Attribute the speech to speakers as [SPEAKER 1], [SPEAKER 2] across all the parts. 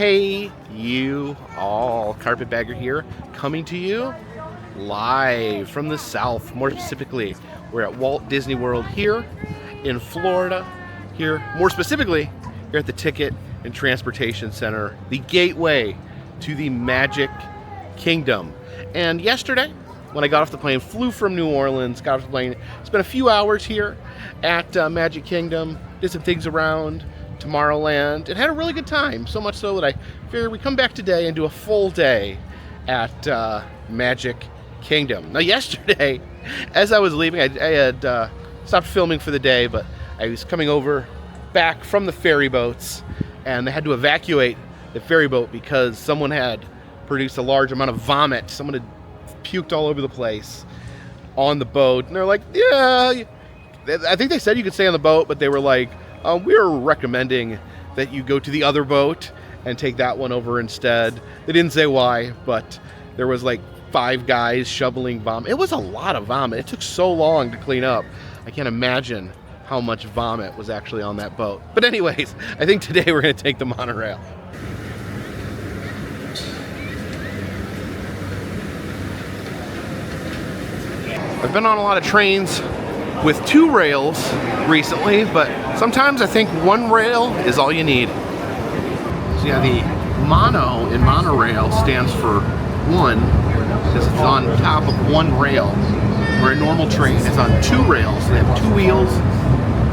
[SPEAKER 1] Hey you all, Carpetbagger here, coming to you live from the South. More specifically, we're at Walt Disney World here in Florida. Here, more specifically, here at the Ticket and Transportation Center, the gateway to the Magic Kingdom. And yesterday, when I got off the plane, flew from New Orleans, got off the plane, spent a few hours here at Magic Kingdom, did some things around Tomorrowland, and had a really good time. So much so that I figured we'd come back today and do a full day at Magic Kingdom. Now yesterday, as I was leaving, I had stopped filming for the day, but I was coming over back from the ferry boats, and they had to evacuate the ferry boat because someone had produced a large amount of vomit. Someone had puked all over the place on the boat, and they're like, yeah, I think they said you could stay on the boat, but they were like, we're recommending that you go to the other boat and take that one over instead. They didn't say why, but there was like 5 guys shoveling vomit. It was a lot of vomit. It took so long to clean up. I can't imagine how much vomit was actually on that boat. But anyways, I think today we're going to take the monorail. I've been on a lot of trains with 2 rails recently, but sometimes I think 1 rail is all you need. So yeah, the mono in monorail stands for 1 because it's on top of 1 rail, where a normal train is on 2 rails. They have 2 wheels,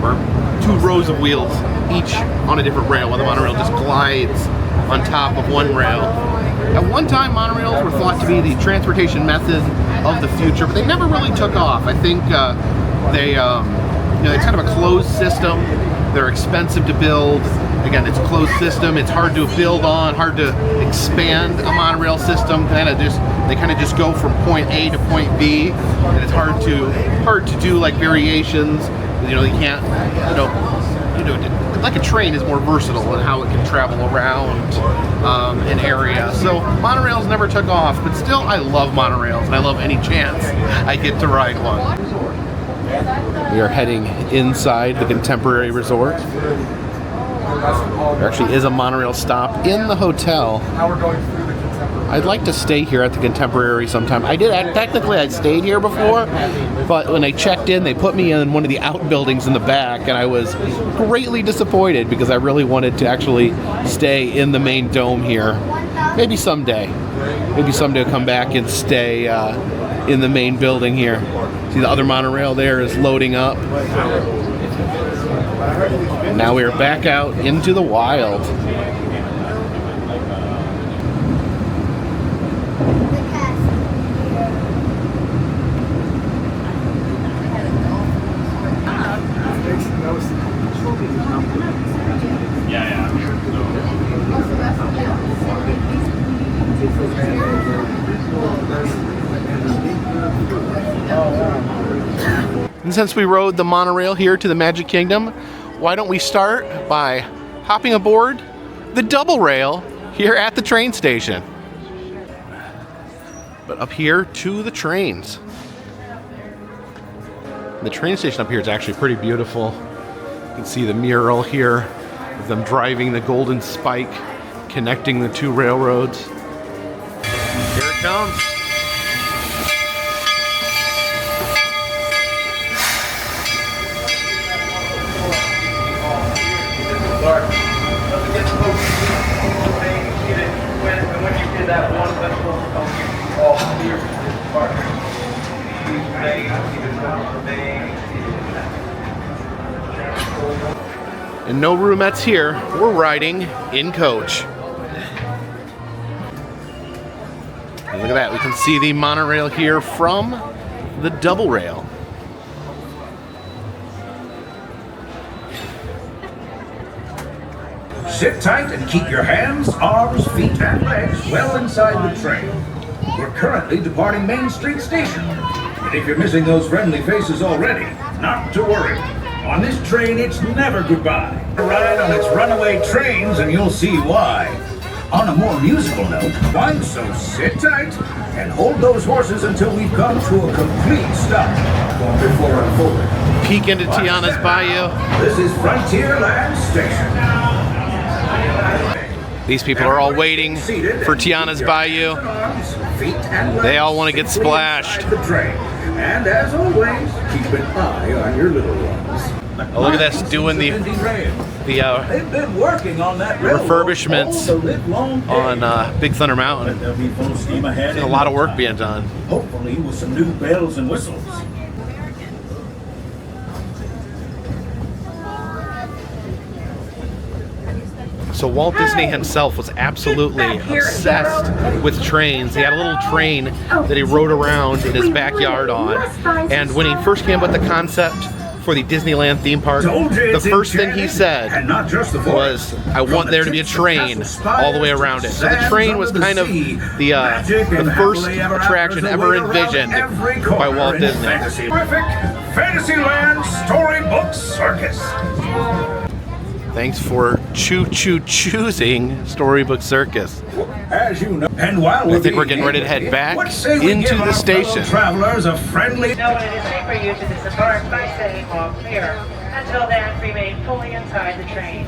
[SPEAKER 1] or 2 rows of wheels, each on a different rail, while the monorail just glides on top of 1 rail. At one time, monorails were thought to be the transportation method of the future, but they never really took off. I think it's kind of a closed system. They're expensive to build. Again, it's a closed system. It's hard to build on, hard to expand a monorail system. They kind of just go from point A to point B, and it's hard to do like variations. You can't, like a train is more versatile in how it can travel around an area. So monorails never took off, but still I love monorails, and I love any chance I get to ride one. We are heading inside the Contemporary Resort. There actually is a monorail stop in the hotel. I'd like to stay here at the Contemporary sometime. Technically I stayed here before, but when I checked in, they put me in one of the outbuildings in the back, and I was greatly disappointed because I really wanted to actually stay in the main dome here. Maybe someday I'll come back and stay in the main building here. See, the other monorail there is loading up. Now we are back out into the wild. And since we rode the monorail here to the Magic Kingdom, why don't we start by hopping aboard the double rail here at the train station. But up here to the trains. The train station up here is actually pretty beautiful. You can see the mural here of them driving the Golden Spike, connecting the 2 railroads. Here it comes. And no roomettes here. We're riding in coach. And look at that. We can see the monorail here from the double rail.
[SPEAKER 2] Sit tight and keep your hands, arms, feet, and legs well inside the train. We're currently departing Main Street Station. And if you're missing those friendly faces already, not to worry. On this train, it's never goodbye. Ride on its runaway trains and you'll see why. On a more musical note, so sit tight and hold those horses until we've come to a complete stop.
[SPEAKER 1] Peek into Tiana's Bayou.
[SPEAKER 2] This is Frontierland Station.
[SPEAKER 1] These people are all waiting for Tiana's Bayou. They all want to get splashed.
[SPEAKER 2] And as always, keep an eye on your little ones.
[SPEAKER 1] Oh, look at this, doing the
[SPEAKER 2] They've been working on that
[SPEAKER 1] refurbishments on Big Thunder Mountain.
[SPEAKER 2] There'll be full steam ahead.
[SPEAKER 1] A lot of work being done.
[SPEAKER 2] Hopefully with some new bells and whistles.
[SPEAKER 1] So Walt Disney himself was absolutely obsessed with trains. He had a little train that he rode around in his backyard on. And when he first came up with the concept for the Disneyland theme park, the first thing he said was, I want there to be a train all the way around it. So the train was kind of the first attraction ever envisioned by Walt Disney.
[SPEAKER 2] Terrific Fantasyland Storybook Circus.
[SPEAKER 1] Thanks for choosing Storybook Circus.
[SPEAKER 2] As you know, and while
[SPEAKER 1] I think we're getting ready to head back into the station.
[SPEAKER 2] Travelers a friendly.
[SPEAKER 3] No, it is safe for you to disembark by saying all clear. Until then, remain fully inside the train.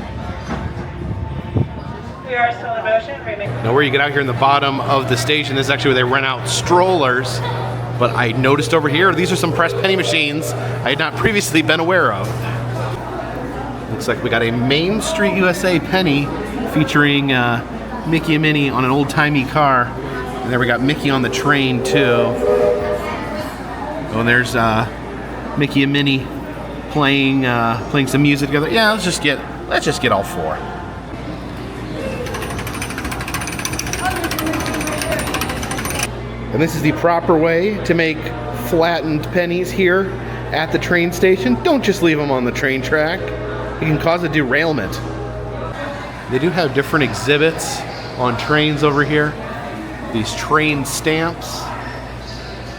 [SPEAKER 3] We are still in motion.
[SPEAKER 1] Now where you get out here in the bottom of the station, this is actually where they rent out strollers. But I noticed over here, these are some press penny machines I had not previously been aware of. Looks like we got a Main Street USA penny featuring Mickey and Minnie on an old-timey car. And there we got Mickey on the train too. Oh, and there's Mickey and Minnie playing some music together. Yeah, let's just get all four. And this is the proper way to make flattened pennies here at the train station. Don't just leave them on the train track. It can cause a derailment. They do have different exhibits on trains over here. These train stamps.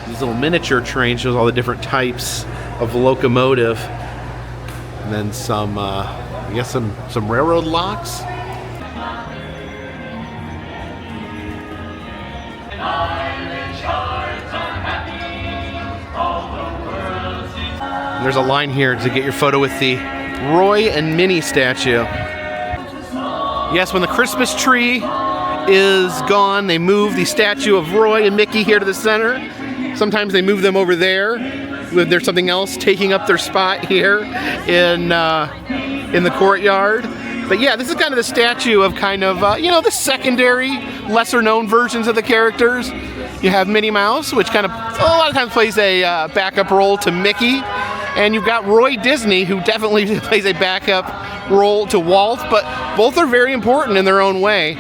[SPEAKER 1] These little miniature trains shows all the different types of locomotive. And then some, I guess some railroad locks. And there's a line here to get your photo with the Roy and Minnie statue. Yes, when the Christmas tree is gone, they move the statue of Roy and Mickey here to the center. Sometimes they move them over there. There's something else taking up their spot here in the courtyard. But yeah, this is kind of the statue of kind of, the secondary, lesser-known versions of the characters. You have Minnie Mouse, which kind of a lot of times plays a backup role to Mickey. And you've got Roy Disney, who definitely plays a backup role to Walt, but both are very important in their own way.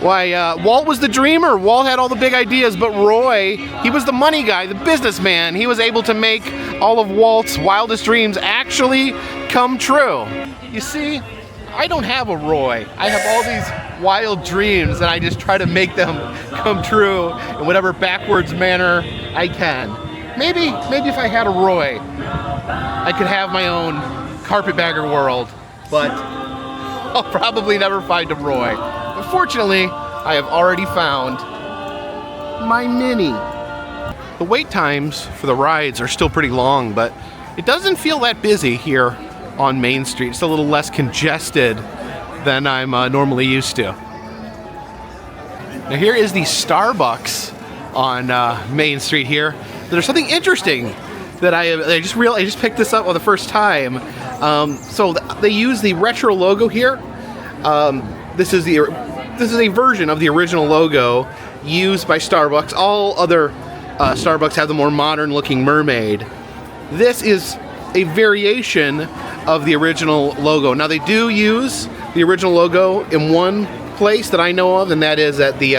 [SPEAKER 1] Why, Walt was the dreamer. Walt had all the big ideas, but Roy, he was the money guy, the businessman. He was able to make all of Walt's wildest dreams actually come true. You see, I don't have a Roy. I have all these wild dreams, and I just try to make them come true in whatever backwards manner I can. Maybe if I had a Roy, I could have my own Carpetbagger world, but I'll probably never find a Roy. But fortunately, I have already found my Minnie. The wait times for the rides are still pretty long, but it doesn't feel that busy here on Main Street. It's a little less congested than I'm normally used to. Now here is the Starbucks on Main Street here. There's something interesting that I just picked this up for the first time. So they use the retro logo here. This is a version of the original logo used by Starbucks. All other Starbucks have the more modern looking mermaid. This is a variation of the original logo. Now they do use the original logo in one place that I know of, and that is at the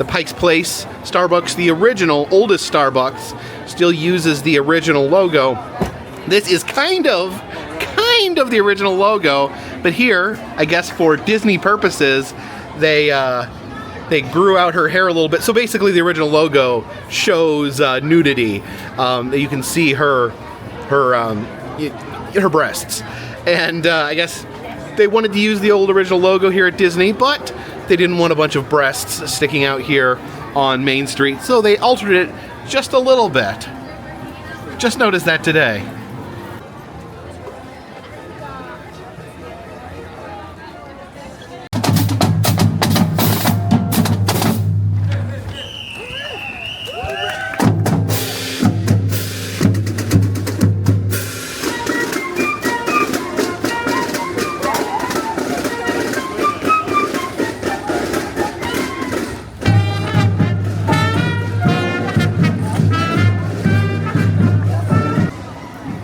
[SPEAKER 1] Pike's Place Starbucks. The original, oldest Starbucks still uses the original logo. This is kind of the original logo, but here, I guess for Disney purposes, they grew out her hair a little bit. So basically the original logo shows nudity. You can see her breasts. And I guess they wanted to use the old original logo here at Disney, but they didn't want a bunch of breasts sticking out here on Main Street, so they altered it just a little bit. Just noticed that today.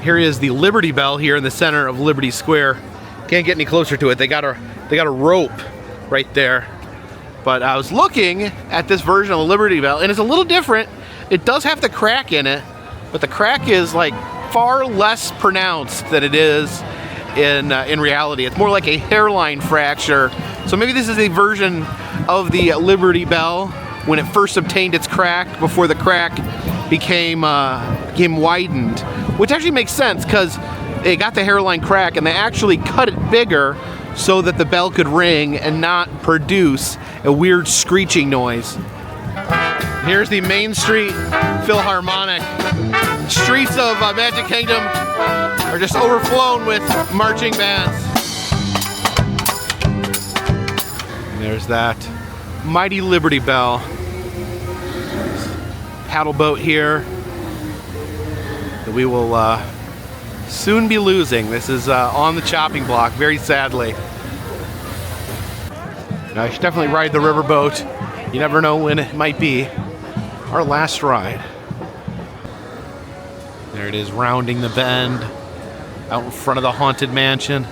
[SPEAKER 1] Here is the Liberty Bell here in the center of Liberty Square. Can't get any closer to it. They got a rope right there. But I was looking at this version of the Liberty Bell, and it's a little different. It does have the crack in it, but the crack is like far less pronounced than it is in reality. It's more like a hairline fracture. So maybe this is a version of the Liberty Bell when it first obtained its crack before the crack became widened, which actually makes sense because they got the hairline crack and they actually cut it bigger so that the bell could ring and not produce a weird screeching noise. Here's the Main Street Philharmonic. Streets of Magic Kingdom are just overflown with marching bands. And there's that mighty Liberty Bell. Paddle boat here that we will soon be losing. This is on the chopping block, very sadly. Now, I should definitely ride the riverboat. You never know when it might be our last ride. There it is, rounding the bend out in front of the Haunted Mansion.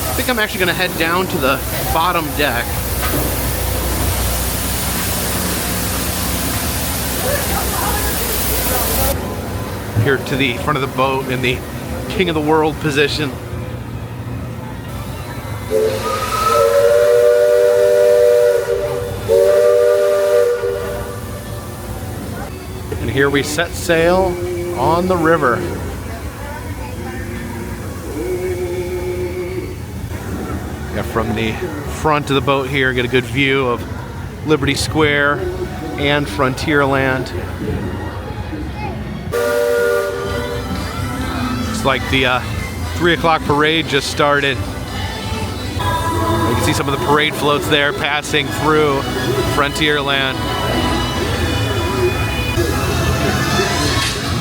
[SPEAKER 1] I think I'm actually going to head down to the bottom deck. Here to the front of the boat in the King of the World position. And here we set sail on the river. From the front of the boat here, get a good view of Liberty Square and Frontierland. Looks like the 3 o'clock parade just started. You can see some of the parade floats there passing through Frontierland.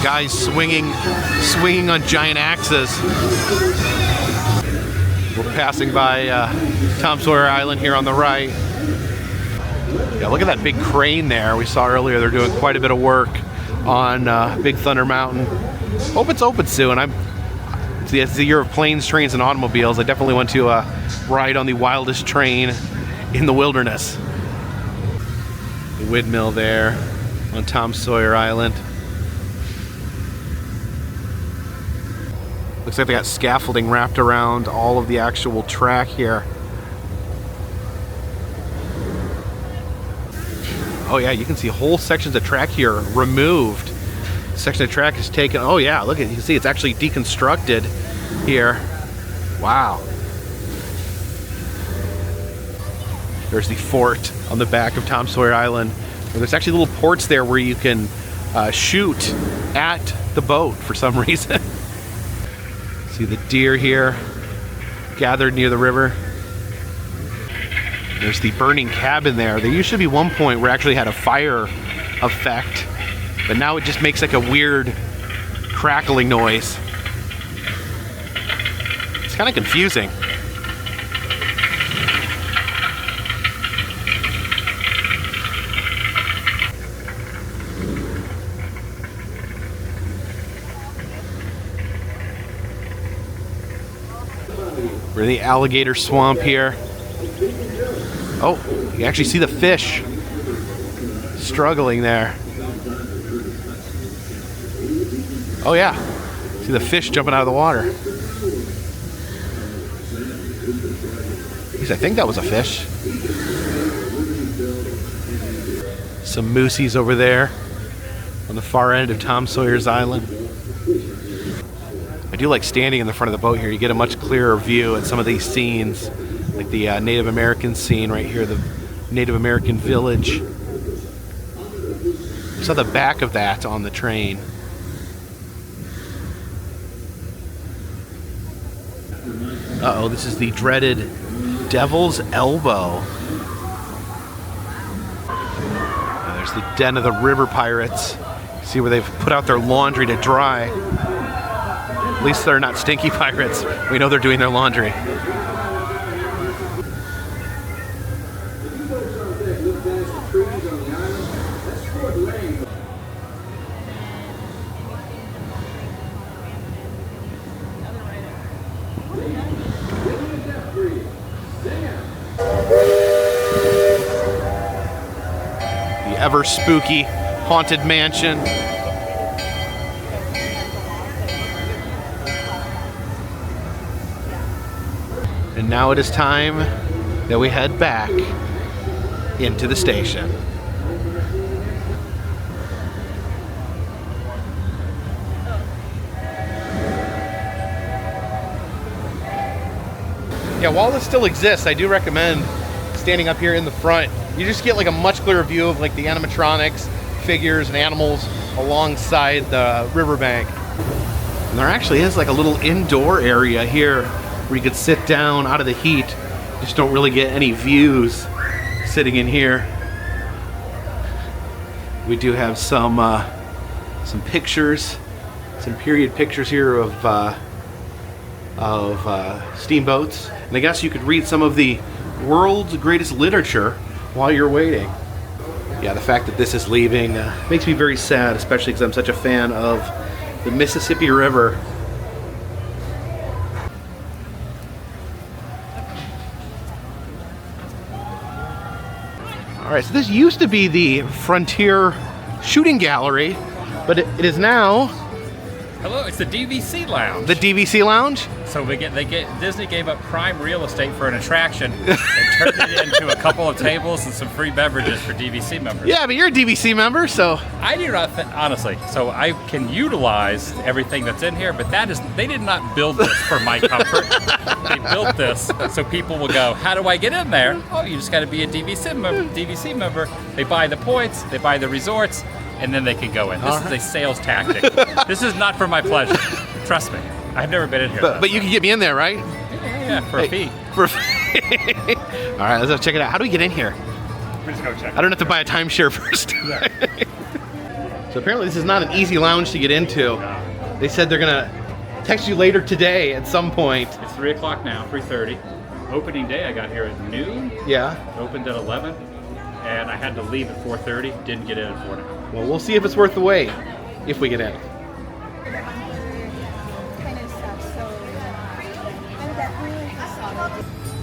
[SPEAKER 1] Guys swinging on giant axes. We're passing by Tom Sawyer Island here on the right. Yeah, look at that big crane there. We saw earlier they're doing quite a bit of work on Big Thunder Mountain. Hope it's open soon. It's the year of planes, trains, and automobiles. I definitely want to ride on the wildest train in the wilderness. The windmill there on Tom Sawyer Island. Looks like they got scaffolding wrapped around all of the actual track here. Oh yeah, you can see whole sections of track here removed. Section of track is taken. Oh yeah, look at you can see it's actually deconstructed here. Wow. There's the fort on the back of Tom Sawyer Island. There's actually little ports there where you can shoot at the boat for some reason. See the deer here gathered near the river. There's the burning cabin there. There used to be one point where it actually had a fire effect, but now it just makes like a weird crackling noise. It's kind of confusing. We're in the alligator swamp here. Oh, you can actually see the fish struggling there. Oh yeah, see the fish jumping out of the water. At least I think that was a fish. Some moosies over there on the far end of Tom Sawyer's Island. I do like standing in the front of the boat here. You get a much clearer view at some of these scenes, like the Native American scene right here, the Native American village. I saw the back of that on the train. Uh-oh, this is the dreaded Devil's Elbow. And there's the den of the river pirates. See where they've put out their laundry to dry. At least they're not stinky pirates. We know they're doing their laundry. Ever spooky haunted mansion. And now it is time that we head back into the station. Yeah, while this still exists, I do recommend standing up here in the front. You just get like a much clearer view of like the animatronics, figures, and animals alongside the riverbank. And there actually is like a little indoor area here where you could sit down out of the heat. Just don't really get any views sitting in here. We do have some pictures, some period pictures here of steamboats. And I guess you could read some of the world's greatest literature while you're waiting. Yeah, the fact that this is leaving makes me very sad, especially because I'm such a fan of the Mississippi River. All right, so this used to be the Frontier Shooting Gallery, but it is now...
[SPEAKER 4] Hello, it's the DVC Lounge.
[SPEAKER 1] The DVC Lounge?
[SPEAKER 4] So Disney gave up prime real estate for an attraction and turned it into a couple of tables and some free beverages for DVC members.
[SPEAKER 1] Yeah, but you're a DVC member, so...
[SPEAKER 4] I do not, honestly, so I can utilize everything that's in here, but they did not build this for my comfort. They built this so people will go, how do I get in there? Oh, you just got to be a DVC member. They buy the points, they buy the resorts, and then they can go in. This is a sales tactic. This is not for my pleasure. Trust me. I've never been in here.
[SPEAKER 1] But you can get me in there, right?
[SPEAKER 4] Yeah, for a fee.
[SPEAKER 1] For a fee. All right, let's check it out. How do we get in here?
[SPEAKER 4] We're just go check.
[SPEAKER 1] I don't have to buy a timeshare first.
[SPEAKER 4] Yeah.
[SPEAKER 1] So apparently this is not an easy lounge to get into.
[SPEAKER 4] No.
[SPEAKER 1] They said they're gonna text you later today at some point.
[SPEAKER 4] It's 3 o'clock now, 3:30. Opening day, I got here at noon.
[SPEAKER 1] Yeah.
[SPEAKER 4] Opened at 11, and I had to leave at 4:30. Didn't get in at 4 now.
[SPEAKER 1] Well, we'll see if it's worth the wait if we get in.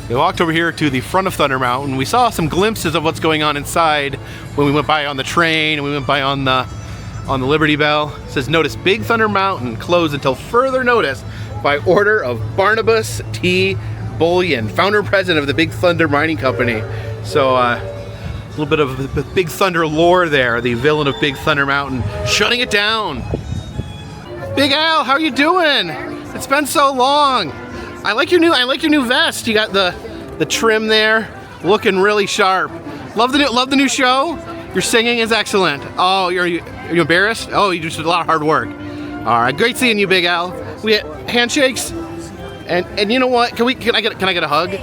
[SPEAKER 1] We walked over here to the front of Thunder Mountain. We saw some glimpses of what's going on inside when we went by on the train and we went by on the Liberty Bell. It says, notice Big Thunder Mountain closed until further notice by order of Barnabas T. Bullion, founder and president of the Big Thunder Mining Company. So a little bit of the Big Thunder lore there, the villain of Big Thunder Mountain, shutting it down. Big Al, how are you doing? It's been so long. I like your new vest. You got the trim there, looking really sharp. Love the new show. Your singing is excellent. Oh, are you embarrassed? Oh, you just did a lot of hard work. All right, great seeing you, Big Al. We had handshakes, and you know what? Can I get a hug?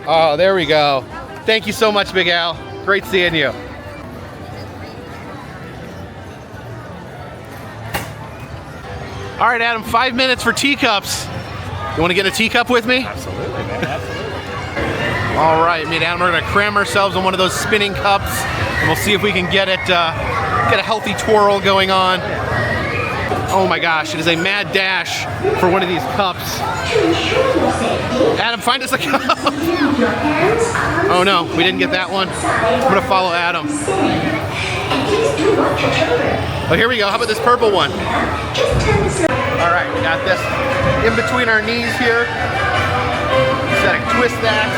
[SPEAKER 1] Oh, there we go. Thank you so much, Big Al. Great seeing you. All right, Adam, 5 minutes for teacups. You want to get a teacup with me?
[SPEAKER 4] Absolutely, man. Absolutely.
[SPEAKER 1] All right, me and Adam are going to cram ourselves on one of those spinning cups, and we'll see if we can get a healthy twirl going on. Oh my gosh, it is a mad dash for one of these cups. Adam, find us a cup. Oh no, we didn't get that one. I'm going to follow Adam. Oh, here we go. How about this purple one? All right, we got this in between our knees here. Just gotta twist that,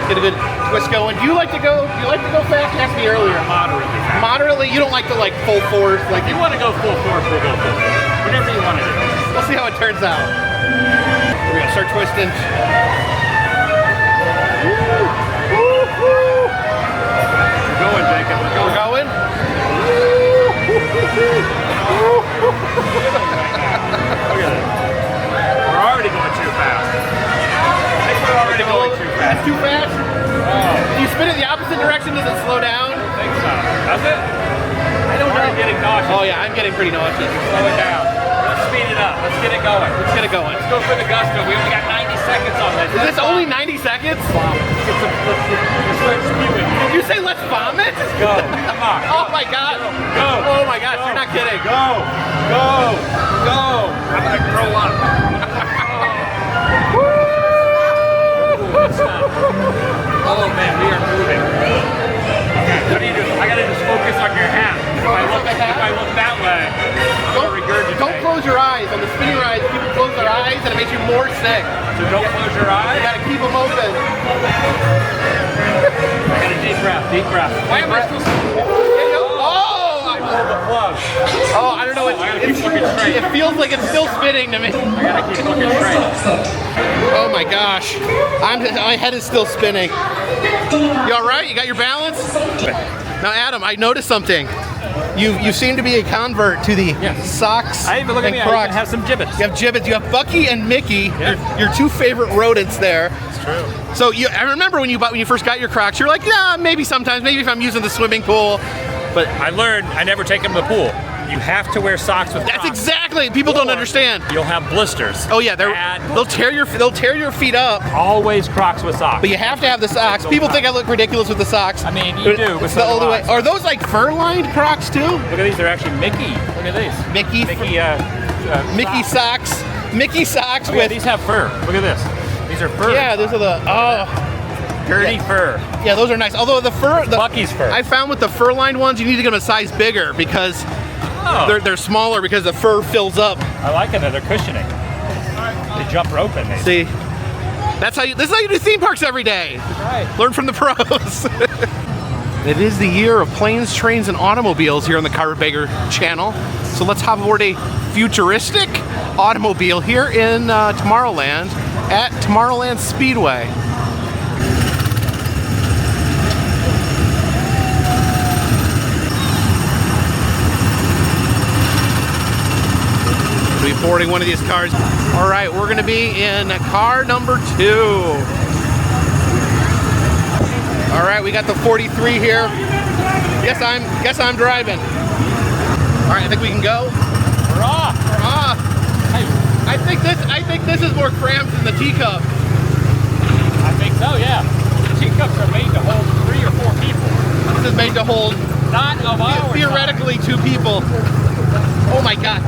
[SPEAKER 1] get a good twist going. Do you like to go fast? It has to be earlier.
[SPEAKER 4] Moderately.
[SPEAKER 1] Moderately? You don't like to like full force? Like
[SPEAKER 4] If you want to go full force, we'll go full force. Whatever you want to do.
[SPEAKER 1] we'll see how it turns out. We're gonna start twisting.
[SPEAKER 4] We're going, Jacob.
[SPEAKER 1] We're going?
[SPEAKER 4] Look at it. We're already going too fast.
[SPEAKER 1] getting pretty nauseous.
[SPEAKER 4] Slow it down. Let's speed it up. Let's get it going.
[SPEAKER 1] Let's get it going.
[SPEAKER 4] Let's go for the gusto. We only got 90 seconds on this.
[SPEAKER 1] Is this only 90 seconds?
[SPEAKER 4] Let's start spewing.
[SPEAKER 1] Did you say let's vomit?
[SPEAKER 4] Go. Come on.
[SPEAKER 1] Oh my god.
[SPEAKER 4] Go.
[SPEAKER 1] Oh my gosh, you're not kidding.
[SPEAKER 4] Go. Go. Go. I'm gonna throw up. Oh man, we are moving. Okay, what do you do? I gotta just focus on your hat. If I look that way,
[SPEAKER 1] Don't close your eyes. On the spinning rides, people close their eyes and it makes you more sick.
[SPEAKER 4] So don't close your eyes.
[SPEAKER 1] You gotta keep them open.
[SPEAKER 4] I got a deep breath, deep breath. Why am I supposed to? I pulled the plug.
[SPEAKER 1] Oh, I don't know.
[SPEAKER 4] I gotta keep looking straight.
[SPEAKER 1] It feels like it's still spinning to me.
[SPEAKER 4] I gotta keep looking straight.
[SPEAKER 1] Oh my gosh. My head is still spinning. You all right? You got your balance? Now, Adam, I noticed something. You seem to be a convert to the socks
[SPEAKER 4] I even look at
[SPEAKER 1] and
[SPEAKER 4] me.
[SPEAKER 1] Crocs.
[SPEAKER 4] I even have some gibbets.
[SPEAKER 1] You have gibbets. You have Bucky and Mickey.
[SPEAKER 4] Yeah.
[SPEAKER 1] Your two favorite rodents there.
[SPEAKER 4] It's true.
[SPEAKER 1] So I remember when you first got your Crocs, you're like, yeah, maybe sometimes, maybe if I'm using the swimming pool. But
[SPEAKER 4] I learned I never take them to the pool. You have to wear socks with
[SPEAKER 1] that's
[SPEAKER 4] Crocs.
[SPEAKER 1] exactly. People don't understand.
[SPEAKER 4] You'll have blisters.
[SPEAKER 1] Oh yeah, they'll tear your feet up.
[SPEAKER 4] Always Crocs with socks.
[SPEAKER 1] But you have to have the socks. People think I look ridiculous with the socks.
[SPEAKER 4] I mean, you do, but
[SPEAKER 1] It's
[SPEAKER 4] so
[SPEAKER 1] the
[SPEAKER 4] do
[SPEAKER 1] only
[SPEAKER 4] I.
[SPEAKER 1] way. Are those like fur-lined Crocs too?
[SPEAKER 4] Look at these. They're actually Mickey. Look at these.
[SPEAKER 1] Mickey socks. Mickey socks
[SPEAKER 4] Oh, yeah,
[SPEAKER 1] with.
[SPEAKER 4] these have fur. Look at this. These are fur.
[SPEAKER 1] Yeah, those are the. Oh.
[SPEAKER 4] dirty fur.
[SPEAKER 1] Yeah, those are nice. Although the fur,
[SPEAKER 4] Bucky's fur.
[SPEAKER 1] I found with the fur-lined ones, you need to get them a size bigger because they're smaller because the fur fills up.
[SPEAKER 4] I like it that they're cushioning. They jump roping. Maybe.
[SPEAKER 1] See, this is how you do theme parks every day.
[SPEAKER 4] Right.
[SPEAKER 1] Learn from the pros. It is the year of planes, trains, and automobiles here on the Carpetbagger channel. So let's hop aboard a futuristic automobile here in Tomorrowland at Tomorrowland Speedway. We'll be boarding one of these cars. All right, we're gonna be in car number 2. All right, we got the 43 here. Guess I'm driving. All right, I think we can go.
[SPEAKER 4] We're off.
[SPEAKER 1] We're off. I think this is more cramped than the teacup.
[SPEAKER 4] I think so. Yeah. The teacups are made to hold 3 or 4 people.
[SPEAKER 1] This is made to hold
[SPEAKER 4] Not of ours.
[SPEAKER 1] theoretically 2 people. Oh my God.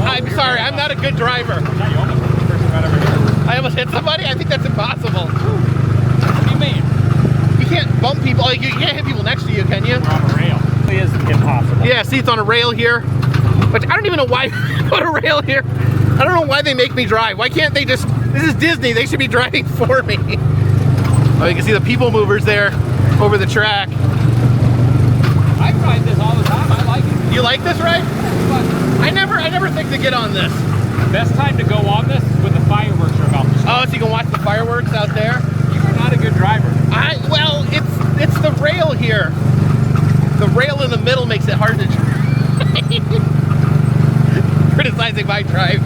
[SPEAKER 1] I'm sorry, I'm not a good driver.
[SPEAKER 4] Now you almost hit the person right over here.
[SPEAKER 1] I almost hit somebody? I think that's impossible.
[SPEAKER 4] What do you mean?
[SPEAKER 1] You can't bump people, like you can't hit people next to you, can you?
[SPEAKER 4] We're on a rail. It is impossible.
[SPEAKER 1] Yeah, see, it's on a rail here. But I don't even know why they put a rail here. I don't know why they make me drive. Why can't they just, this is Disney, they should be driving for me. Oh, you can see the Peoplemovers there over the track.
[SPEAKER 4] I ride this all the time. I like it.
[SPEAKER 1] You like this ride? I never think to get on this.
[SPEAKER 4] Best time to go on this is when the fireworks are about to start.
[SPEAKER 1] Oh, so you can watch the fireworks out there?
[SPEAKER 4] You're not a good driver.
[SPEAKER 1] Well, it's the rail here. The rail in the middle makes it hard to drive. Criticizing my driving.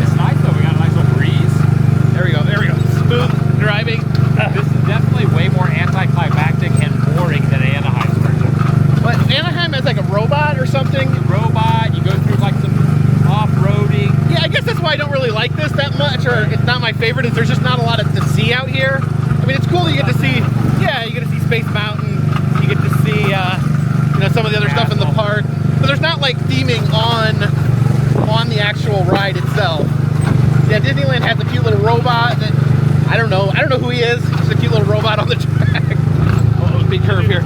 [SPEAKER 4] It's nice though. We got a nice little breeze.
[SPEAKER 1] There we go. Smooth driving.
[SPEAKER 4] This is definitely way more anticlimactic and boring than Anaheim's version.
[SPEAKER 1] But Anaheim has like a robot or something.
[SPEAKER 4] Robot, you go through like some off-roading.
[SPEAKER 1] Yeah, I guess that's why I don't really like this that much, or it's not my favorite, is there's just not a lot to see out here. I mean, it's cool that you get to see, you get to see Space Mountain, you get to see, some of the other stuff in the park, but there's not like theming on the actual ride itself. Yeah, Disneyland has a cute little robot that, I don't know who he is, just a cute little robot on the track. Oh, big curve here.
[SPEAKER 4] I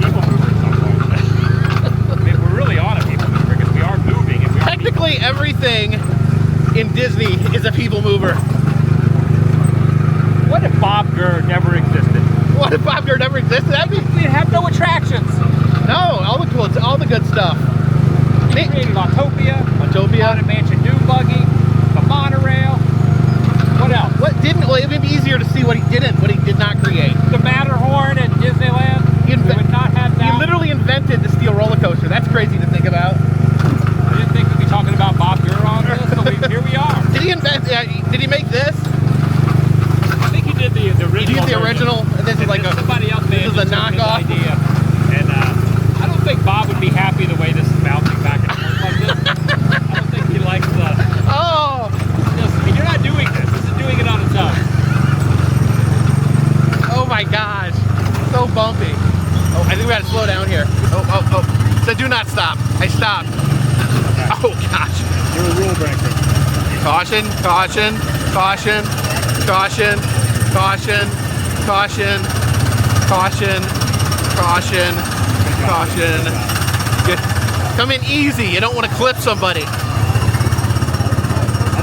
[SPEAKER 4] mean, we're really on a people mover because we are moving. And we are
[SPEAKER 1] Technically, everything in Disney is a people mover.
[SPEAKER 4] What if Bob Gurr never existed?
[SPEAKER 1] What if Bob Gurr never existed?
[SPEAKER 4] We'd have no attractions.
[SPEAKER 1] No, all the good stuff.
[SPEAKER 4] He created Autopia,
[SPEAKER 1] Autopia.
[SPEAKER 4] Haunted Mansion Dune Buggy, the monorail. What else?
[SPEAKER 1] Well, it would be easier to see what he did not create.
[SPEAKER 4] The Matterhorn at Disneyland. We would not have that.
[SPEAKER 1] He literally invented the steel roller coaster. That's crazy to think about.
[SPEAKER 4] I didn't think we'd be talking about Bob Gurr on this, but here we are.
[SPEAKER 1] Did he invent? Did he make this?
[SPEAKER 4] I think he did the original.
[SPEAKER 1] He did the original, and this is like
[SPEAKER 4] somebody else made
[SPEAKER 1] this is a knockoff
[SPEAKER 4] idea. And I don't think Bob would be happy the way this is bouncing back and forth like this.
[SPEAKER 1] I stopped. Oh gosh.
[SPEAKER 5] You're a rule breaker.
[SPEAKER 1] Caution, caution, caution, caution, caution, caution, caution, caution, caution. Good. Come in easy. You don't want to clip somebody.
[SPEAKER 5] I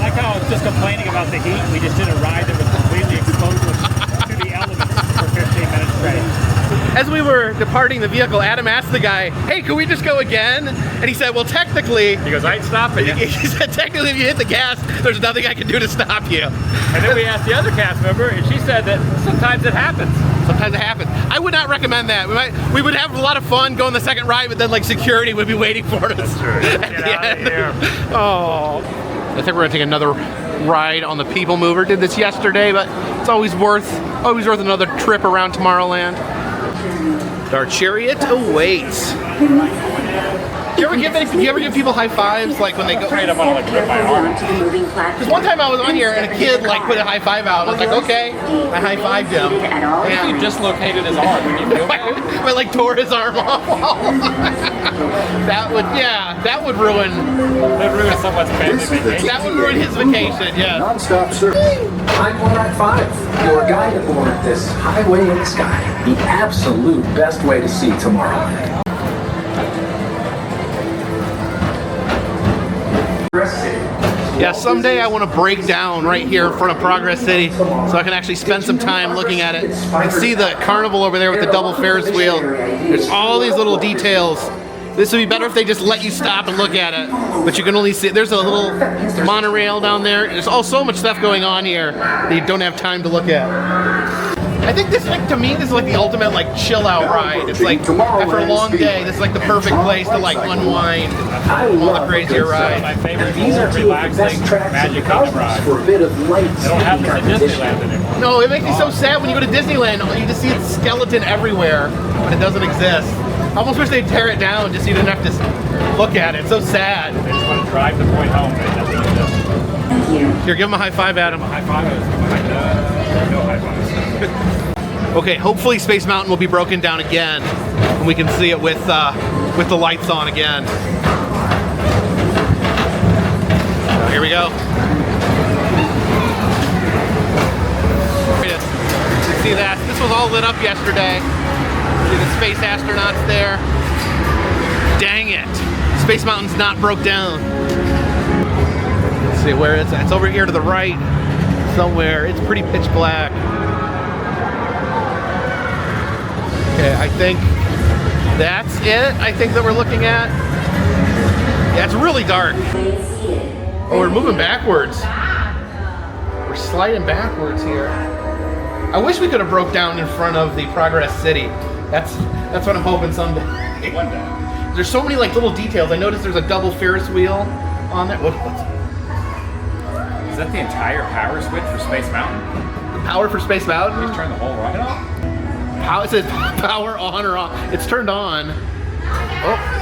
[SPEAKER 5] like how I was just complaining about the heat. We just did a ride that was completely exposed to the elements for 15 minutes straight.
[SPEAKER 1] As we were departing the vehicle, Adam asked the guy, hey, can we just go again? And he said, well, technically,
[SPEAKER 5] He goes, I ain't stopping you.
[SPEAKER 1] he said, technically, if you hit the gas, there's nothing I can do to stop you.
[SPEAKER 5] And then we asked the other cast member, and she said that sometimes it happens.
[SPEAKER 1] Sometimes it happens. I would not recommend that. We would have a lot of fun going the second ride, but then like security would be waiting for us.
[SPEAKER 5] That's true.
[SPEAKER 1] At
[SPEAKER 5] Get
[SPEAKER 1] the
[SPEAKER 5] out of
[SPEAKER 1] end.
[SPEAKER 5] here.
[SPEAKER 1] Oh. I think we're gonna take another ride on the Peoplemover. Did this yesterday, but it's always worth another trip around Tomorrowland. Our chariot awaits. Do you ever give people high fives like when they go?
[SPEAKER 5] Afraid I'm gonna like rip my arm.
[SPEAKER 1] Because one time I was on here and a kid like put a high five out. I was like, okay, I high fived him.
[SPEAKER 4] You dislocated his arm. Would you feel bad?
[SPEAKER 1] I like tore his arm off. that would ruin.
[SPEAKER 5] That ruins someone's family vacation.
[SPEAKER 1] That would ruin his vacation. Yeah.
[SPEAKER 6] Non-stop service. I'm Conrad 5, your guide aboard this highway in the sky. The absolute best way to see Tomorrowland.
[SPEAKER 1] Yeah, someday I want to break down right here in front of Progress City so I can actually spend some time looking at it and see the carnival over there with the double Ferris wheel. There's all these little details. This would be better if they just let you stop and look at it, but you can only see, there's a little monorail down there. There's so much stuff going on here that you don't have time to look at. I think this, like, to me, this is like the ultimate, like, chill out ride. It's like, after a long day, this is like the perfect place to, like, unwind all the crazier rides.
[SPEAKER 5] My favorite,
[SPEAKER 6] These are two of the best tracks
[SPEAKER 5] magic
[SPEAKER 6] in
[SPEAKER 5] carpet
[SPEAKER 6] the
[SPEAKER 5] ride.
[SPEAKER 6] for a bit of light
[SPEAKER 5] They don't have this at
[SPEAKER 6] competition.
[SPEAKER 5] Disneyland anymore.
[SPEAKER 1] No, it makes me so sad when you go to Disneyland. You just see its skeleton everywhere, but it doesn't exist. I almost wish they'd tear it down just so you didn't have to look at it. It's so sad.
[SPEAKER 5] They just want to drive the point home, but it doesn't exist.
[SPEAKER 1] Here, give him a high five, Adam.
[SPEAKER 5] High five is like, no high fives.
[SPEAKER 1] Okay, hopefully Space Mountain will be broken down again, and we can see it with the lights on again. So here we go. You see that? This was all lit up yesterday. See the space astronauts there. Dang it! Space Mountain's not broke down. Let's see where it's at. It's over here to the right somewhere. It's pretty pitch black. Okay, I think that's it. I think that we're looking at. Yeah, it's really dark. Oh, we're moving backwards. We're sliding backwards here. I wish we could have broke down in front of the Progress City. That's what I'm hoping someday.
[SPEAKER 5] One day.
[SPEAKER 1] There's so many like little details. I noticed there's a double Ferris wheel on there. What's
[SPEAKER 5] Is that the entire power switch for Space Mountain?
[SPEAKER 1] the power for Space Mountain?
[SPEAKER 5] Just turn the whole ride off?
[SPEAKER 1] How is it power on or off? It's turned on. Oh.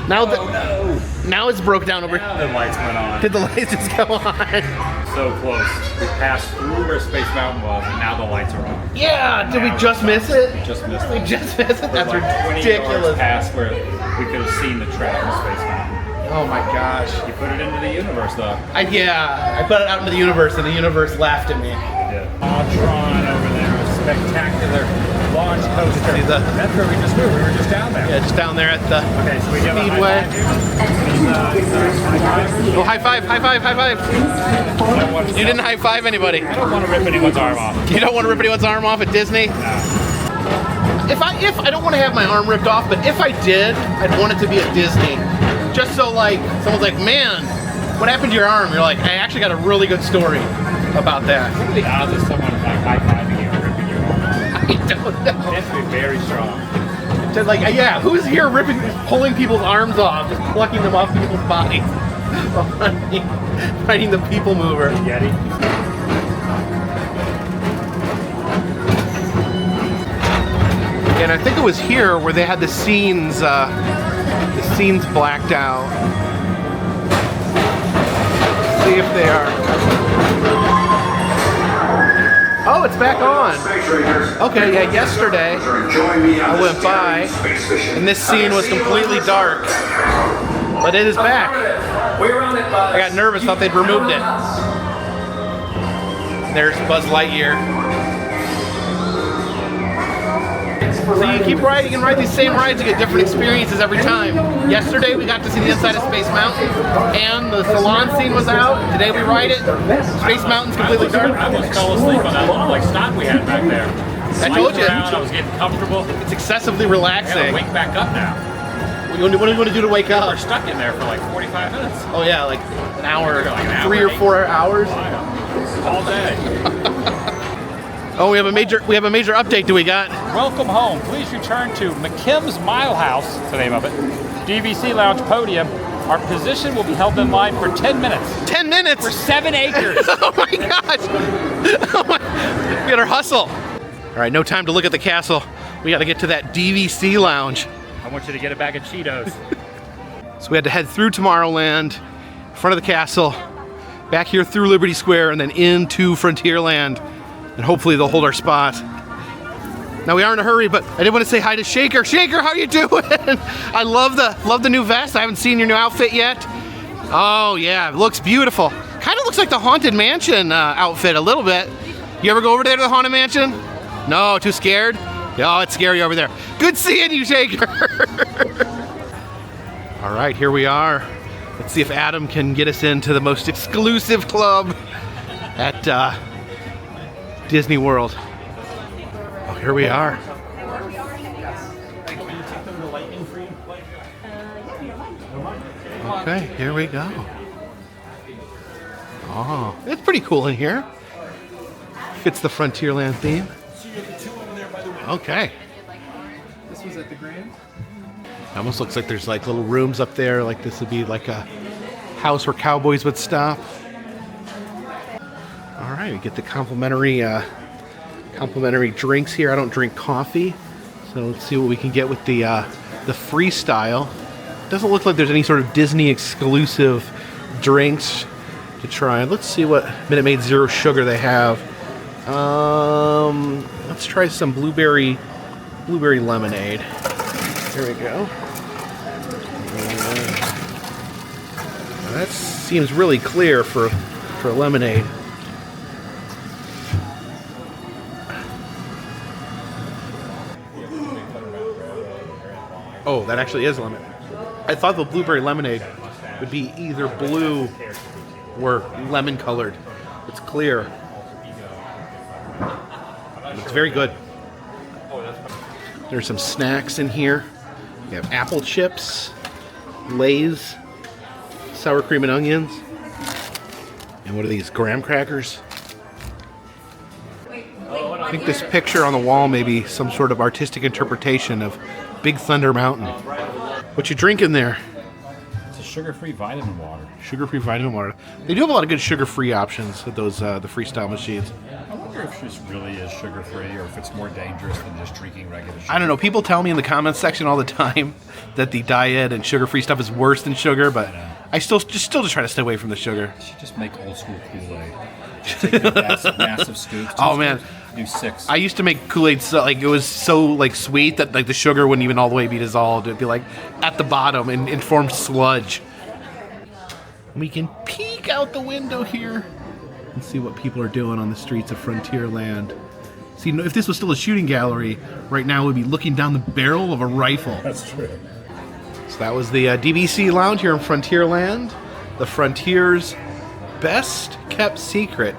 [SPEAKER 1] Now it's broke down over.
[SPEAKER 5] Now the lights went on.
[SPEAKER 1] Did the lights just go on?
[SPEAKER 5] So close. We passed through where Space Mountain was, and now the lights are on.
[SPEAKER 1] Yeah, did we just miss it?
[SPEAKER 5] Just missed
[SPEAKER 1] We
[SPEAKER 5] it.
[SPEAKER 1] just missed it? That's
[SPEAKER 5] We're like 20 yards
[SPEAKER 1] ridiculous.
[SPEAKER 5] past where we could have seen the track of Space Mountain.
[SPEAKER 1] Oh my gosh.
[SPEAKER 5] You put it into the universe, though.
[SPEAKER 1] I put it out into the universe and the universe laughed at me.
[SPEAKER 5] Yeah. Tron over there, a spectacular launch coaster.
[SPEAKER 1] See the-
[SPEAKER 5] That's where we just were. We were just down there.
[SPEAKER 1] Yeah, just down there at the
[SPEAKER 5] Okay, so we give a
[SPEAKER 1] Speedway.
[SPEAKER 5] high five here.
[SPEAKER 1] Oh, high five, high five, high five. You didn't high five anybody.
[SPEAKER 5] I don't want to rip anyone's arm off.
[SPEAKER 1] You don't want to rip anyone's arm off at Disney? If I don't want to have my arm ripped off, but if I did, I'd want it to be at Disney. Just so like someone's like, man, what happened to your arm? You're like, I actually got a really good story about that.
[SPEAKER 5] What are the odds of someone like high-fiving you and ripping your arm off?
[SPEAKER 1] I don't know.
[SPEAKER 5] It has to be very strong.
[SPEAKER 1] Just like, yeah, who's here pulling people's arms off, just plucking them off people's bodies, riding the Peoplemover.
[SPEAKER 5] Yeti.
[SPEAKER 1] And I think it was here where they had the scenes blacked out. See if they are. Oh, it's back on. Okay, yeah, yesterday I went by and this scene was completely dark. But it is back. I got nervous, thought they'd removed it. There's Buzz Lightyear. So you keep riding and ride these same rides, you get different experiences every time. Yesterday we got to see the inside of Space Mountain, and the salon scene was out. Today we ride it. Space Mountain's completely dark.
[SPEAKER 4] I almost fell asleep on that little stop we had back there.
[SPEAKER 1] I told you.
[SPEAKER 4] Around, I was getting comfortable.
[SPEAKER 1] It's excessively
[SPEAKER 4] I
[SPEAKER 1] relaxing.
[SPEAKER 4] gotta wake back up now.
[SPEAKER 1] What do you want to do to wake up?
[SPEAKER 4] We're stuck in there for like 45 minutes.
[SPEAKER 1] Oh yeah, like an hour,
[SPEAKER 4] Like an hour,
[SPEAKER 1] 3 or 4 hours.
[SPEAKER 4] All day.
[SPEAKER 1] Oh, we have a major update. Do we got?
[SPEAKER 4] Welcome home. Please return to McKim's Mile House, that's the name of it. DVC Lounge Podium. Our position will be held in line for 10 minutes.
[SPEAKER 1] 10 minutes
[SPEAKER 4] For 7 acres.
[SPEAKER 1] Oh my gosh! Oh my. We gotta hustle. All right, no time to look at the castle. We got to get to that DVC Lounge.
[SPEAKER 4] I want you to get a bag of Cheetos.
[SPEAKER 1] So we had to head through Tomorrowland, in front of the castle, back here through Liberty Square, and then into Frontierland. And hopefully they'll hold our spot. Now we are in a hurry, but I did want to say hi to Shaker. Shaker, how you doing? I love the new vest. I haven't seen your new outfit yet. Oh yeah, it looks beautiful. Kind of looks like the Haunted Mansion outfit a little bit. You ever go over there to the Haunted Mansion? No, too scared? Oh, it's scary over there. Good seeing you, Shaker. All right, here we are. Let's see if Adam can get us into the most exclusive club at Disney World. Oh, here we are. Okay, here we go. Oh, it's pretty cool in here. Fits the Frontierland theme. Okay.
[SPEAKER 7] This was at the Grand.
[SPEAKER 1] It almost looks like there's like little rooms up there, like this would be like a house where cowboys would stop. All right, we get the complimentary drinks here. I don't drink coffee, so let's see what we can get with the freestyle. Doesn't look like there's any sort of Disney exclusive drinks to try. Let's see what Minute Maid Zero Sugar they have. Let's try some blueberry lemonade. Here we go. That seems really clear for lemonade. Oh, that actually is lemon. I thought the blueberry lemonade would be either blue or lemon colored. It's clear. It's very good. There's some snacks in here. We have apple chips, Lay's, sour cream and onions. And what are these, graham crackers? I think this picture on the wall may be some sort of artistic interpretation of Big Thunder Mountain. What you drinking there?
[SPEAKER 4] It's a sugar-free vitamin water.
[SPEAKER 1] Sugar-free vitamin water. They do have a lot of good sugar-free options at those the freestyle machines.
[SPEAKER 4] I wonder if this really is sugar-free or if it's more dangerous than just drinking regular sugar.
[SPEAKER 1] I don't know. People tell me in the comments section all the time that the diet and sugar-free stuff is worse than sugar, but I still just try to stay away from the sugar.
[SPEAKER 4] You should just make old-school Kool-Aid. Take the massive scoops.
[SPEAKER 1] Oh man,
[SPEAKER 4] do 6.
[SPEAKER 1] I used to make Kool-Aid so like it was so like sweet that like the sugar wouldn't even all the way be dissolved. It'd be like at the bottom and formed sludge. We can peek out the window here and see what people are doing on the streets of Frontierland. See, if this was still a shooting gallery, right now we'd be looking down the barrel of a rifle.
[SPEAKER 4] That's true.
[SPEAKER 1] So that was the DVC Lounge here in Frontierland. The Frontier's best kept secret.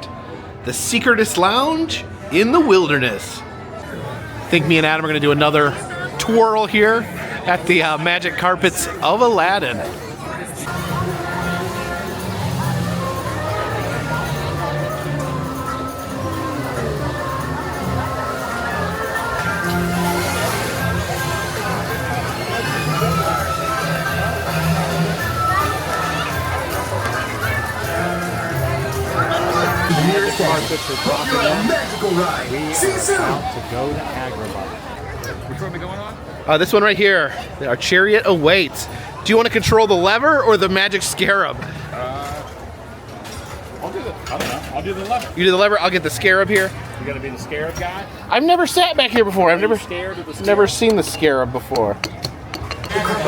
[SPEAKER 1] The secretest lounge in the wilderness. I think me and Adam are going to do another twirl here at the magic carpets of Aladdin.
[SPEAKER 7] Carpets are dropping in.
[SPEAKER 2] Magical ride. See you soon.
[SPEAKER 7] About to go to Agrabah.
[SPEAKER 4] Which one are we going on?
[SPEAKER 1] This one right here. Our chariot awaits. Do you want to control the lever or the magic scarab?
[SPEAKER 4] I'll do the, I don't know. I'll do the lever.
[SPEAKER 1] You do the lever. I'll get the scarab here.
[SPEAKER 4] You gotta be the scarab guy?
[SPEAKER 1] I've never sat back here before. I've never
[SPEAKER 4] Scared of the scarab?
[SPEAKER 1] never seen the scarab before.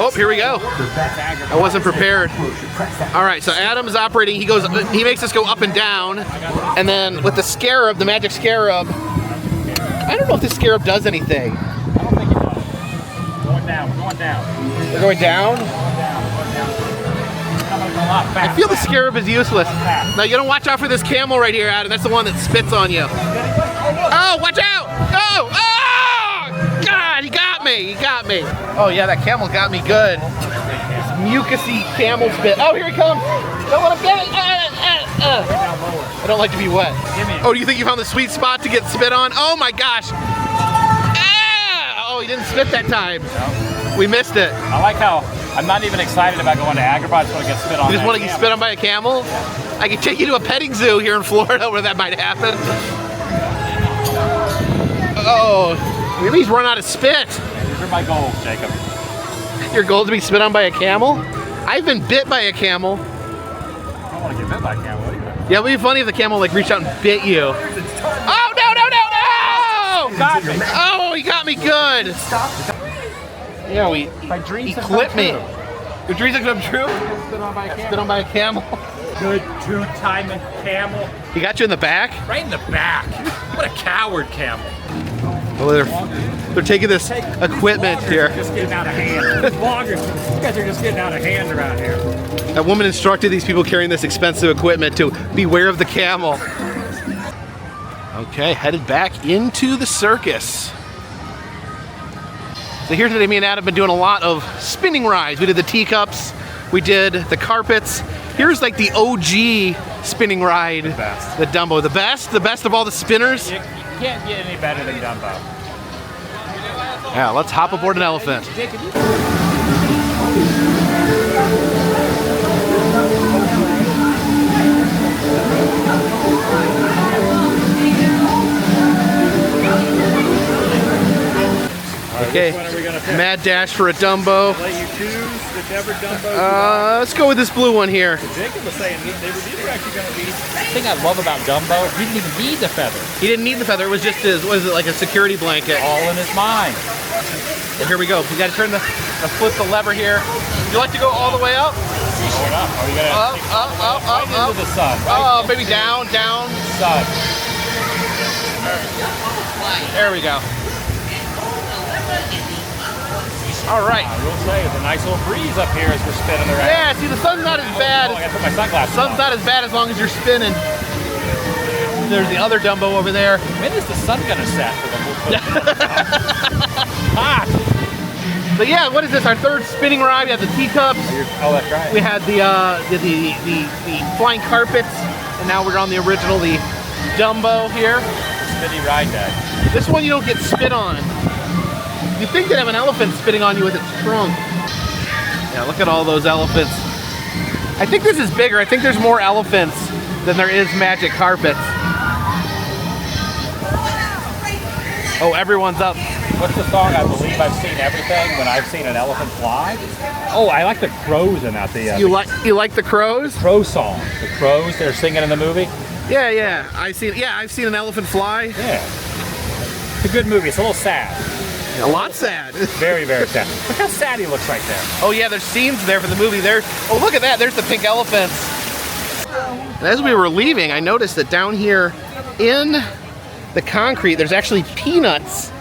[SPEAKER 1] Oh, here we go. I wasn't prepared. All right, so Adam's operating. He makes us go up and down, and then with the scarab, the magic scarab. I don't know if the scarab does anything.
[SPEAKER 4] I don't think it does. Going down, we're going down.
[SPEAKER 1] We're going down.
[SPEAKER 4] I'm gonna go a lot fast.
[SPEAKER 1] I feel the scarab is useless. Now you gotta watch out for this camel right here, Adam. That's the one that spits on you. Oh, watch out! Oh! Oh! God, he got me! He got me! Oh yeah, that camel got me good. This mucusy camel spit. Oh, here he comes! Don't let him get it! I don't like to be wet. Oh, do you think you found the sweet spot to get spit on? Oh my gosh! Ah! Oh, he didn't spit that time. We missed it.
[SPEAKER 4] I like how I'm not even excited about going to Agrabah. I just want to get spit on.
[SPEAKER 1] You just want to get spit on by a camel? I can take you to a petting zoo here in Florida where that might happen. Oh, we at least run out of spit.
[SPEAKER 4] These are my goals, Jacob.
[SPEAKER 1] Your goal to be spit on by a camel? I've been bit by a camel.
[SPEAKER 4] I don't want to get bit by a camel either.
[SPEAKER 1] Yeah, it would be funny if the camel like reached out and bit you. Oh, no, no, no, no!
[SPEAKER 4] Got me.
[SPEAKER 1] Oh, he got me good. Yeah,
[SPEAKER 4] My dreams
[SPEAKER 1] he
[SPEAKER 4] have
[SPEAKER 1] clipped
[SPEAKER 4] come
[SPEAKER 1] me.
[SPEAKER 4] true.
[SPEAKER 1] Your dreams have come true?
[SPEAKER 4] Spit on by a
[SPEAKER 1] Spit on by a camel.
[SPEAKER 4] Good two-timing camel.
[SPEAKER 1] He got you in the back?
[SPEAKER 4] Right in the back. What a coward camel.
[SPEAKER 1] Well, they're taking this equipment here.
[SPEAKER 5] Just getting out of hand. Vloggers, you guys are just getting out of hand around here.
[SPEAKER 1] That woman instructed these people carrying this expensive equipment to beware of the camel. Okay, headed back into the circus. So here today, me and Adam have been doing a lot of spinning rides. We did the teacups, we did the carpets. Here's like the OG spinning ride.
[SPEAKER 4] The best.
[SPEAKER 1] The Dumbo. The best of all the spinners.
[SPEAKER 4] You can't get any better than Dumbo.
[SPEAKER 1] Yeah, let's hop aboard an elephant. Okay,
[SPEAKER 5] Which one are we gonna pick?
[SPEAKER 1] mad dash for a Dumbo.
[SPEAKER 5] Let you choose whichever Dumbo.
[SPEAKER 1] Let's go with this blue one here.
[SPEAKER 5] Jacob was saying these were actually going to be.
[SPEAKER 4] The thing I love about Dumbo, he didn't even need the feather.
[SPEAKER 1] He didn't need the feather. It was just his, what is it, like a security blanket.
[SPEAKER 4] All in his mind.
[SPEAKER 1] Well, here we go. We got to turn flip the lever here. Would you like to go all the way up?
[SPEAKER 4] Going up. Are you gonna
[SPEAKER 1] Up.
[SPEAKER 4] into the sun?
[SPEAKER 1] Oh, maybe down.
[SPEAKER 4] Sun.
[SPEAKER 1] There we go. All right.
[SPEAKER 4] I will say, it's a nice little breeze up here as we're spinning around.
[SPEAKER 1] Yeah, see, the sun's not as bad.
[SPEAKER 4] Oh, I gotta put my sunglasses on.
[SPEAKER 1] Sun's not as bad as long as you're spinning. There's the other Dumbo over there.
[SPEAKER 4] When is the sun gonna set for the hot?
[SPEAKER 1] But yeah, what is this? Our third spinning ride. We had the teacups.
[SPEAKER 4] Oh, that's right.
[SPEAKER 1] We had the flying carpets, and now we're on the original, the Dumbo here.
[SPEAKER 4] Spinny ride day.
[SPEAKER 1] This one you don't get spit on. You think they'd have an elephant spitting on you with its trunk. Yeah, look at all those elephants. I think this is bigger. I think there's more elephants than there is magic carpets. Oh, everyone's up.
[SPEAKER 4] What's the song? I believe I've seen everything when I've seen an elephant fly. Oh, I like the crows in that.
[SPEAKER 1] You like the crows?
[SPEAKER 4] Crow song. The crows they're singing in the movie.
[SPEAKER 1] Yeah. I've seen an elephant fly.
[SPEAKER 4] Yeah. It's a good movie. It's a little sad.
[SPEAKER 1] A lot sad.
[SPEAKER 4] Very, very sad. Look how sad he looks right there.
[SPEAKER 1] Oh yeah, there's scenes there for the movie. Oh, look at that. There's the pink elephants. And as we were leaving, I noticed that down here in the concrete, there's actually peanuts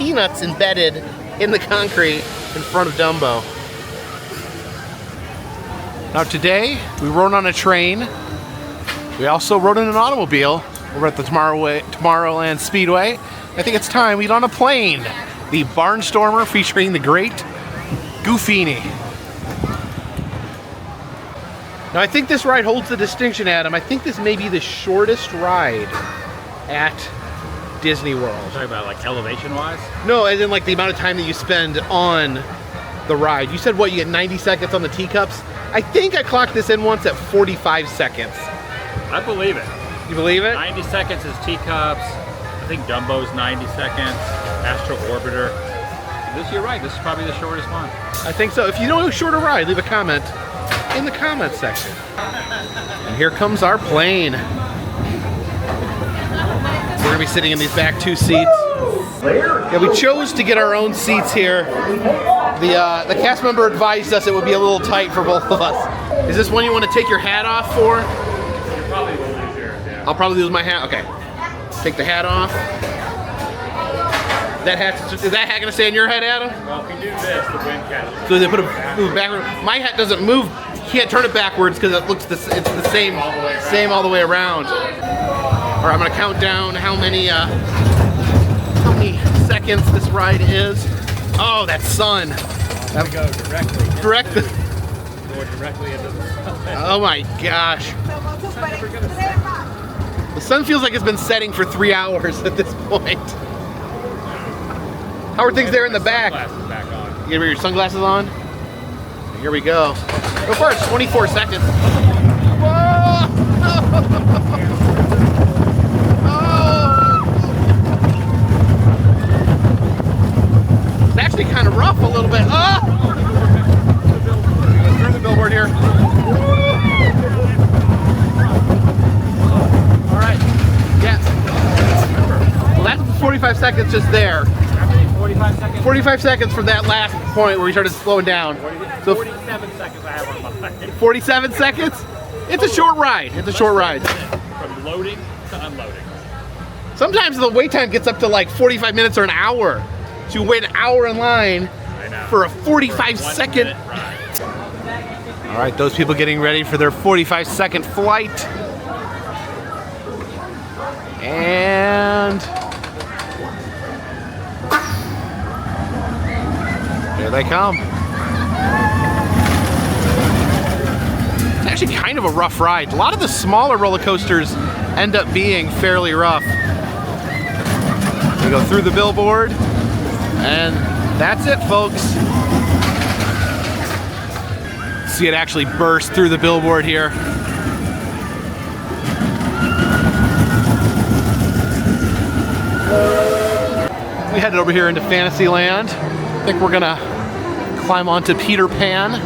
[SPEAKER 1] embedded in the concrete in front of Dumbo. Now today, we rode on a train. We also rode in an automobile over at the Tomorrowland Speedway. I think it's time we get on a plane. The Barnstormer featuring the great Goofini. Now I think this ride holds the distinction, Adam. I think this may be the shortest ride at Disney World.
[SPEAKER 4] Talking about like elevation-wise?
[SPEAKER 1] No, as in like the amount of time that you spend on the ride. You said what, you get 90 seconds on the teacups? I think I clocked this in once at 45 seconds.
[SPEAKER 4] I believe it.
[SPEAKER 1] You believe it?
[SPEAKER 4] 90 seconds is teacups. I think Dumbo's 90 seconds. Astro Orbiter. You're right. This is probably the shortest one.
[SPEAKER 1] I think so. If you know a shorter ride, leave a comment. in the comments section. And here comes our plane. We're gonna be sitting in these back 2 seats. Yeah, we chose to get our own seats here. The cast member advised us it would be a little tight for both of us. Is this one you want to take your hat off for?
[SPEAKER 4] You probably will lose yours, yeah.
[SPEAKER 1] I'll probably lose my hat. Okay. Take the hat off. Is that hat gonna stay on your head, Adam?
[SPEAKER 4] Well, if you do this, the wind catches.
[SPEAKER 1] So they put a move backward. My hat doesn't move. You can't turn it backwards because it looks it's the same all the way around. All right, I'm gonna count down how many seconds this ride is. Oh, that sun.
[SPEAKER 4] That go directly.
[SPEAKER 1] Directly.
[SPEAKER 4] Go directly into the sun.
[SPEAKER 1] Oh my gosh. The sun feels like it's been setting for 3 hours at this point. How are things there in the back?
[SPEAKER 4] Sunglasses back on.
[SPEAKER 1] You gonna wear your sunglasses on? Here we go. Go first, 24 seconds. Whoa! Oh! It's actually kind of rough a little bit. Oh! Turn the billboard here. All right. Yeah. Well, that's 45 seconds just there.
[SPEAKER 4] 45 seconds.
[SPEAKER 1] 45 seconds from that last point where we started slowing down.
[SPEAKER 4] 47 seconds I have on my mind.
[SPEAKER 1] 47 seconds? It's a short ride. It's a short ride.
[SPEAKER 4] From loading to unloading.
[SPEAKER 1] Sometimes the wait time gets up to like 45 minutes or an hour. So you wait an hour in line for a 45-second. All right, those people getting ready for their 45-second flight. And here they come. It's actually kind of a rough ride. A lot of the smaller roller coasters end up being fairly rough. We go through the billboard, and that's it, folks. See it actually burst through the billboard here. We headed over here into Fantasyland. I think we're gonna climb onto Peter Pan.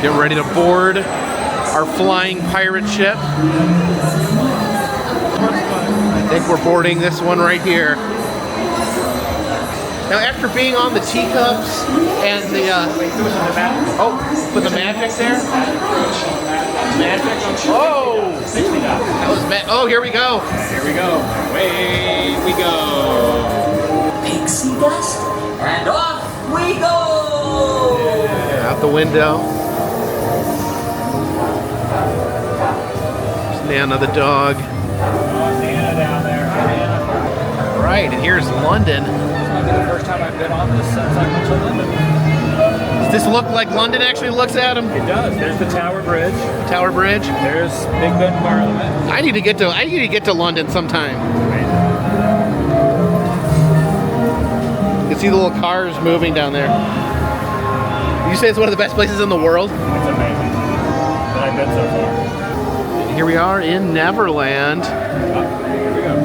[SPEAKER 1] Get ready to board our flying pirate ship. I think we're boarding this one right here. Now, after being on the teacups and the put the magic there. Magic. Oh, that was oh, here we go.
[SPEAKER 4] Here we go. Away we go.
[SPEAKER 8] Pixie dust, and off we go.
[SPEAKER 1] Out the window. There's Nana the dog.
[SPEAKER 4] Oh, Nana down there. Hi, Nana.
[SPEAKER 1] All right, and here's London.
[SPEAKER 4] This might be the first time I've been on this since I went to London.
[SPEAKER 1] Does this look like London actually looks at him?
[SPEAKER 4] It does. There's the Tower Bridge.
[SPEAKER 1] Tower Bridge.
[SPEAKER 4] There's Big Ben Parliament.
[SPEAKER 1] I need to get to London sometime. You can see the little cars moving down there. You say it's one of the best places in the world?
[SPEAKER 4] It's amazing. That I've been so far.
[SPEAKER 1] Here we are in Neverland.
[SPEAKER 4] Oh, here we go.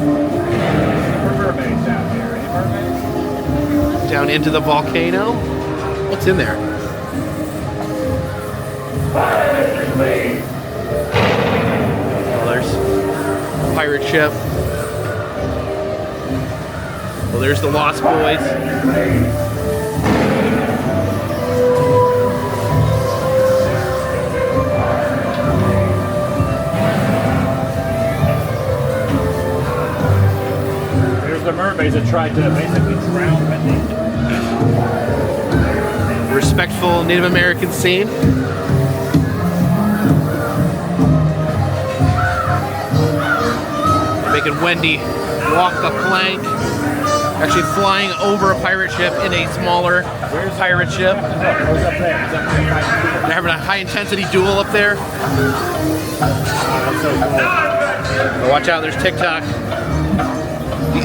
[SPEAKER 4] Mermaids down here. Any mermaids?
[SPEAKER 1] Down into the volcano. What's in there? Oh, there's a pirate ship. Well, there's the Lost Boys.
[SPEAKER 4] Here's the mermaids that tried to basically drown Wendy.
[SPEAKER 1] Respectful Native American scene. Making Wendy walk the plank. Actually flying over a pirate ship in a smaller pirate ship.
[SPEAKER 4] Who's up there? Who's up there?
[SPEAKER 1] They're having a high intensity duel up there.
[SPEAKER 4] That's so cool.
[SPEAKER 1] Watch out, there's TikTok.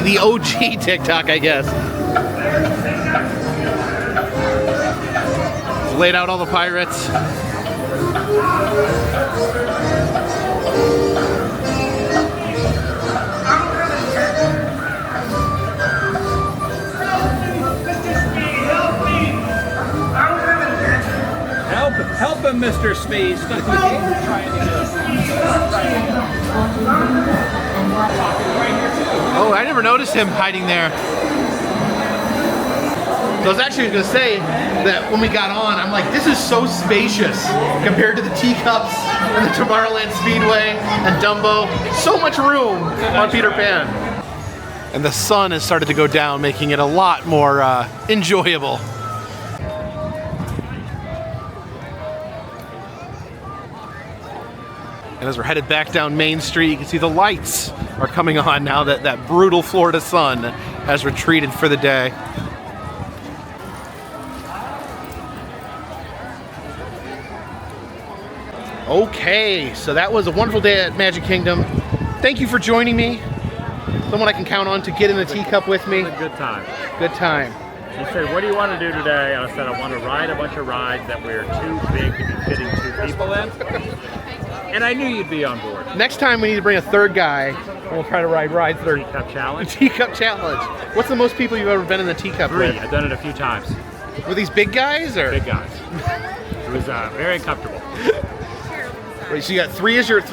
[SPEAKER 1] The OG TikTok, I guess. Laid out all the pirates.
[SPEAKER 4] him, Mr. Speed. Stuck with me. Trying to
[SPEAKER 1] Oh, I never noticed him hiding there. So I was actually going to say that when we got on, I'm like, this is so spacious compared to the teacups and the Tomorrowland Speedway and Dumbo. So much room on Peter Pan. And the sun has started to go down, making it a lot more enjoyable. And as we're headed back down Main Street, you can see the lights are coming on now that that brutal Florida sun has retreated for the day. Okay, so that was a wonderful day at Magic Kingdom. Thank you for joining me. Someone I can count on to get in the teacup with me.
[SPEAKER 5] It was a good time.
[SPEAKER 1] Good time.
[SPEAKER 5] He said, what do you want to do today? I said, I want to ride a bunch of rides that we're too big to be fitting 2 people in. And I knew you'd be on board.
[SPEAKER 1] Next time we need to bring a third guy, and we'll try to ride rides that are
[SPEAKER 5] Teacup challenge.
[SPEAKER 1] teacup challenge. What's the most people you've ever been in the teacup
[SPEAKER 5] 3.
[SPEAKER 1] with?
[SPEAKER 5] I've done it a few times.
[SPEAKER 1] Were these big guys or?
[SPEAKER 5] Big guys. It was very comfortable.
[SPEAKER 1] Wait, so you got 3 is your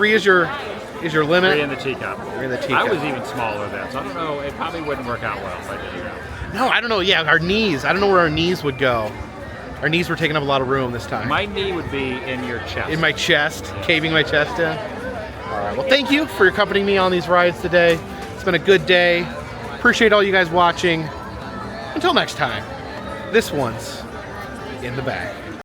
[SPEAKER 1] limit?
[SPEAKER 5] 3 in the teacup.
[SPEAKER 1] 3 in the teacup.
[SPEAKER 5] I was even smaller then, so I don't know. It probably wouldn't work out well if I did it.
[SPEAKER 1] No, I don't know. Yeah, our knees. I don't know where our knees would go. Our knees were taking up a lot of room this time.
[SPEAKER 5] My knee would be in your chest.
[SPEAKER 1] In my chest, caving my chest in. All right. Well, thank you for accompanying me on these rides today. It's been a good day. Appreciate all you guys watching. Until next time, this one's in the bag.